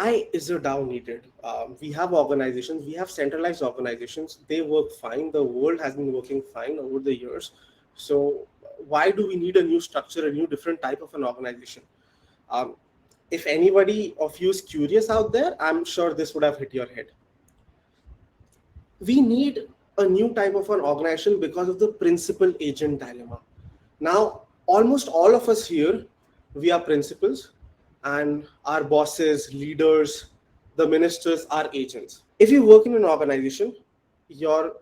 why is a DAO needed? We have organizations, we have centralized organizations. They work fine. The world has been working fine over the years. So why do we need a new structure, a new different type of an organization? Um, if anybody of you is curious out there, I'm sure this would have hit your head. We need a new type of an organization because of the principal agent dilemma. Now, almost all of us here, we are principals, and our bosses, leaders, the ministers are agents. If you work in an organization, your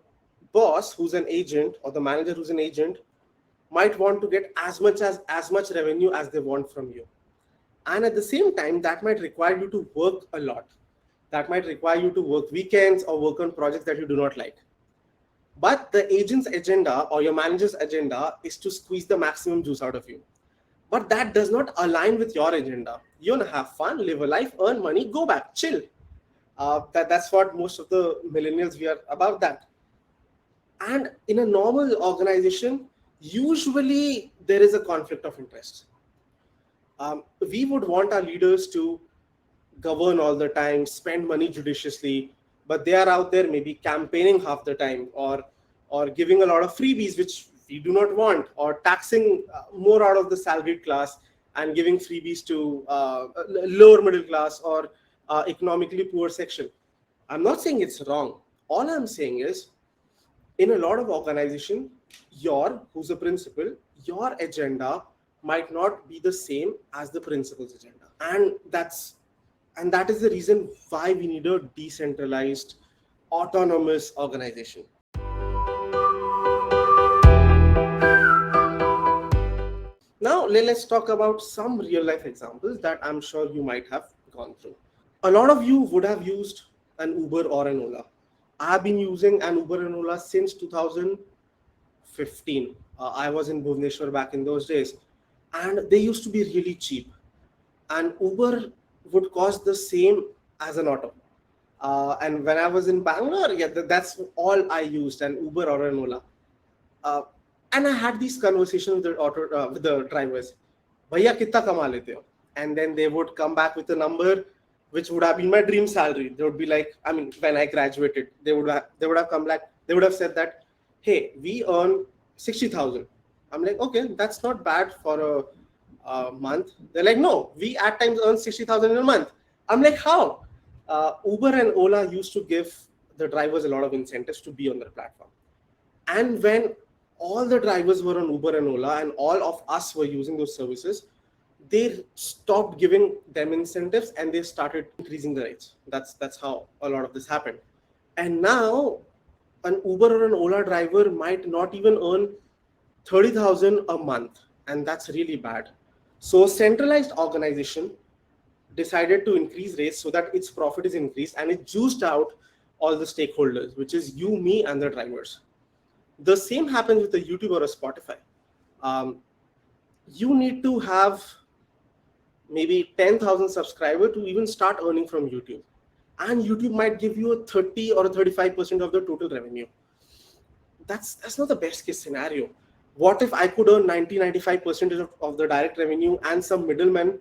boss, who's an agent, or the manager who's an agent, might want to get as much revenue as they want from you. And at the same time, that might require you to work a lot. That might require you to work weekends or work on projects that you do not like. But the agent's agenda or your manager's agenda is to squeeze the maximum juice out of you. But that does not align with your agenda. You want to have fun, live a life, earn money, go back, chill. That's what most of the millennials, we are about that. And in a normal organization, usually there is a conflict of interest. We would want our leaders to govern all the time, spend money judiciously, but they are out there maybe campaigning half the time, or giving a lot of freebies which we do not want, or taxing more out of the salaried class and giving freebies to lower middle class or economically poor section. I'm not saying it's wrong. All I'm saying is, in a lot of organization, who's a principal, your agenda might not be the same as the principal's agenda. And that is the reason why we need a decentralized, autonomous organization. Now, let's talk about some real life examples that I'm sure you might have gone through. A lot of you would have used an Uber or an Ola. I've been using an Uber and Ola since 2015. I was in Bhubaneswar back in those days, and they used to be really cheap. And Uber would cost the same as an auto. And when I was in Bangalore, that's all I used, an Uber or an Ola. And I had these conversations with the drivers. Bhaiya kitna kama lete ho? And then they would come back with a number which would have been my dream salary. They would be like, when I graduated, they would have come back. They would have said that, hey, we earn 60,000. I'm like, okay, that's not bad for a month. They're like, no, we at times earn 60,000 in a month. I'm like, how? Uber and Ola used to give the drivers a lot of incentives to be on their platform. And when all the drivers were on Uber and Ola and all of us were using those services, they stopped giving them incentives and they started increasing the rates. That's how a lot of this happened. And now an Uber or an Ola driver might not even earn 30,000 a month, and that's really bad. So a centralized organization decided to increase rates so that its profit is increased, and it juiced out all the stakeholders, which is you, me, and the drivers. The same happens with a YouTube or a Spotify. You need to have maybe 10,000 subscribers to even start earning from YouTube. And YouTube might give you a 30 or a 35% of the total revenue. That's not the best case scenario. What if I could earn 95% of the direct revenue and some middleman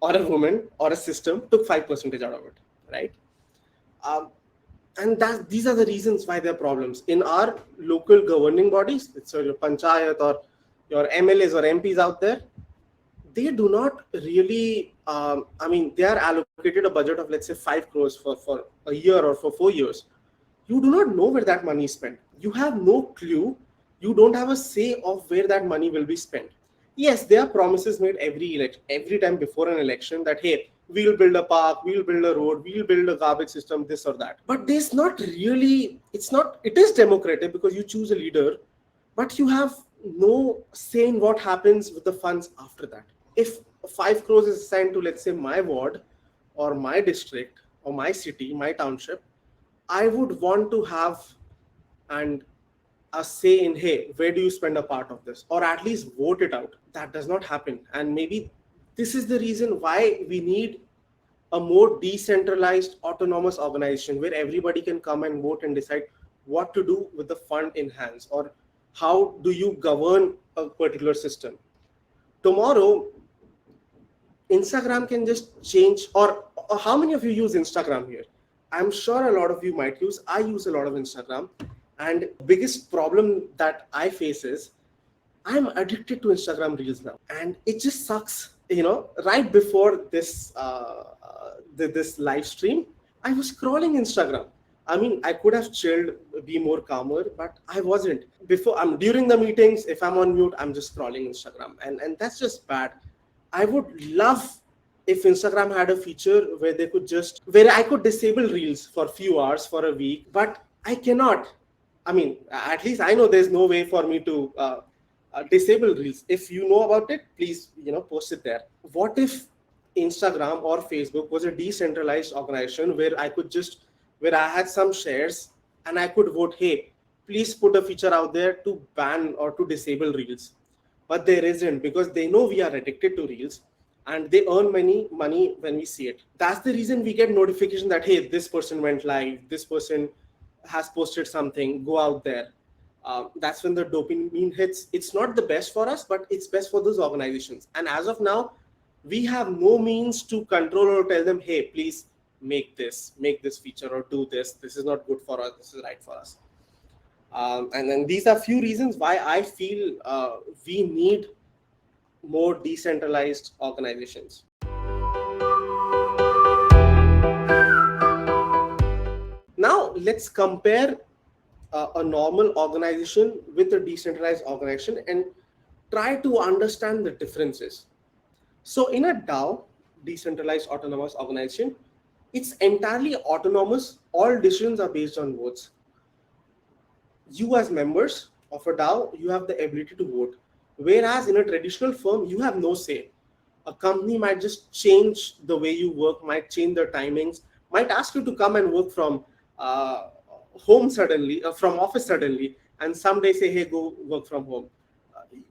or a woman or a system took 5% out of it, right? And these are the reasons why there are problems. In our local governing bodies, it's your panchayat or your MLAs or MPs out there, they do not really, they are allocated a budget of, let's say, 5 crores for a year or for 4 years. You do not know where that money is spent. You have no clue. You don't have a say of where that money will be spent. Yes, there are promises made every time before an election that, hey, we'll build a park, we'll build a road, we'll build a garbage system, this or that. But there's not really, it is democratic because you choose a leader, but you have no say in what happens with the funds after that. If 5 crores is assigned to, let's say, my ward or my district or my city, my township, I would want to have a say in, hey, where do you spend a part of this? Or at least vote it out. That does not happen. And maybe this is the reason why we need a more decentralized, autonomous organization where everybody can come and vote and decide what to do with the fund in hands, or how do you govern a particular system. Tomorrow, Instagram can just change, or how many of you use Instagram here? I'm sure a lot of you might use. I use a lot of Instagram, and biggest problem that I face is I'm addicted to Instagram Reels now, and it just sucks. Right before this live stream, I was scrolling Instagram. I mean, I could have chilled, be more calmer, but I wasn't. Before, I'm during the meetings. If I'm on mute, I'm just scrolling Instagram, and that's just bad. I would love if Instagram had a feature where I could disable Reels for a few hours for a week, but I cannot. I mean, at least I know there's no way for me to disable Reels. If you know about it, please post it there. What if Instagram or Facebook was a decentralized organization where I had some shares and I could vote, hey, please put a feature out there to ban or to disable Reels. But there isn't, because they know we are addicted to Reels and they earn money when we see it. That's the reason we get notification that, hey, this person went live, this person has posted something, go out there. That's when the dopamine hits. It's not the best for us, but it's best for those organizations. And as of now, we have no means to control or tell them, hey, please make this feature or do this. This is not good for us. This is right for us. And then these are few reasons why I feel we need more decentralized organizations. Now let's compare a normal organization with a decentralized organization and try to understand the differences. So in a DAO, decentralized autonomous organization, it's entirely autonomous. All decisions are based on votes. You as members of a DAO, you have the ability to vote. Whereas in a traditional firm, you have no say. A company might just change the way you work, might change the timings, might ask you to come and work from home suddenly, from office suddenly, and someday say, hey, go work from home.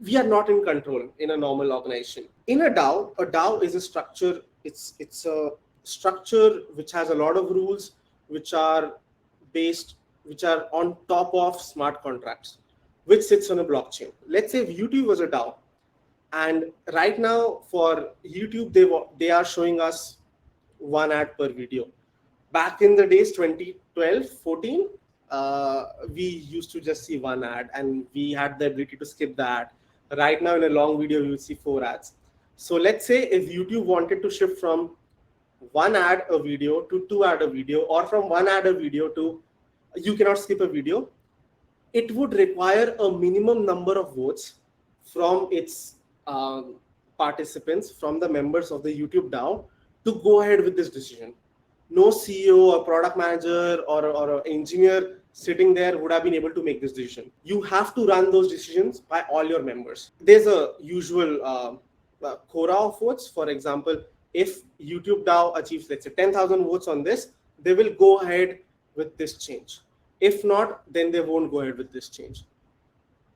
We are not in control in a normal organization. In a DAO is a structure. It's a structure which has a lot of rules, which are on top of smart contracts, which sits on a blockchain. Let's say if YouTube was a DAO, and right now for YouTube, they are showing us one ad per video. Back in the days, 2012, 14, we used to just see one ad and we had the ability to skip the ad. Right now in a long video, you will see 4 ads. So let's say if YouTube wanted to shift from one ad a video to 2 ad a video, or from one ad a video to you cannot skip a video, it would require a minimum number of votes from its participants, from the members of the YouTube DAO, to go ahead with this decision. No CEO or product manager or an engineer sitting there would have been able to make this decision. You have to run those decisions by all your members. There's a usual quota of votes. For example, if YouTube DAO achieves, let's say, 10,000 votes on this, they will go ahead with this change. If not, then they won't go ahead with this change.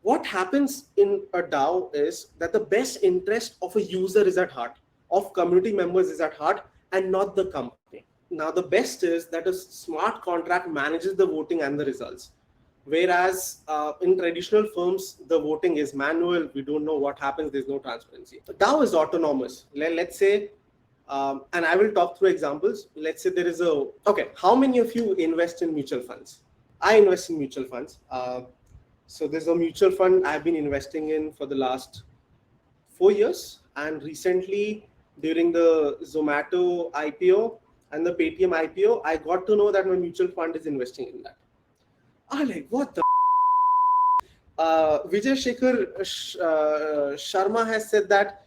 What happens in a DAO is that the best interest of a user is at heart, of community members is at heart, and not the company. Now, the best is that a smart contract manages the voting and the results. Whereas in traditional firms, the voting is manual. We don't know what happens. There's no transparency. The DAO is autonomous. Let's say, and I will talk through examples. Let's say there is how many of you invest in mutual funds? I invest in mutual funds. So there's a mutual fund I've been investing in for the last 4 years. And recently, during the Zomato IPO and the Paytm IPO, I got to know that my mutual fund is investing in that. I'm like, what the Vijay Shekhar Sharma has said that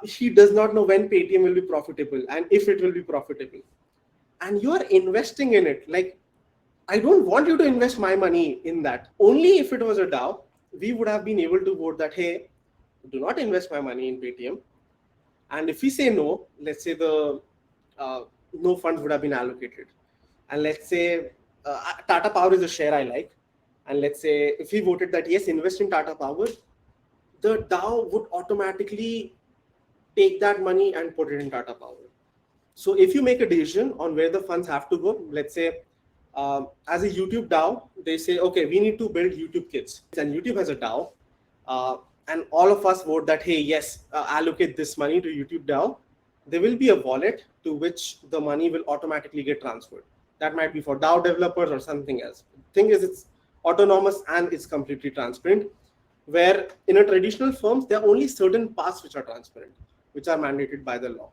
he does not know when Paytm will be profitable and if it will be profitable. And you are investing in it. Like, I don't want you to invest my money in that. Only if it was a DAO, we would have been able to vote that, hey, do not invest my money in Paytm. And if we say no, let's say the no funds would have been allocated. And let's say Tata Power is a share I like. And let's say if we voted that, yes, invest in Tata Power, the DAO would automatically take that money and put it in Tata Power. So if you make a decision on where the funds have to go, let's say, as a YouTube DAO, they say, okay, we need to build YouTube Kids. And YouTube has a DAO. And all of us vote that, hey, yes, allocate this money to YouTube DAO. there will be a wallet to which the money will automatically get transferred. That might be for DAO developers or something else. Thing is, it's autonomous and it's completely transparent. Where in a traditional firms, there are only certain paths which are transparent, which are mandated by the law.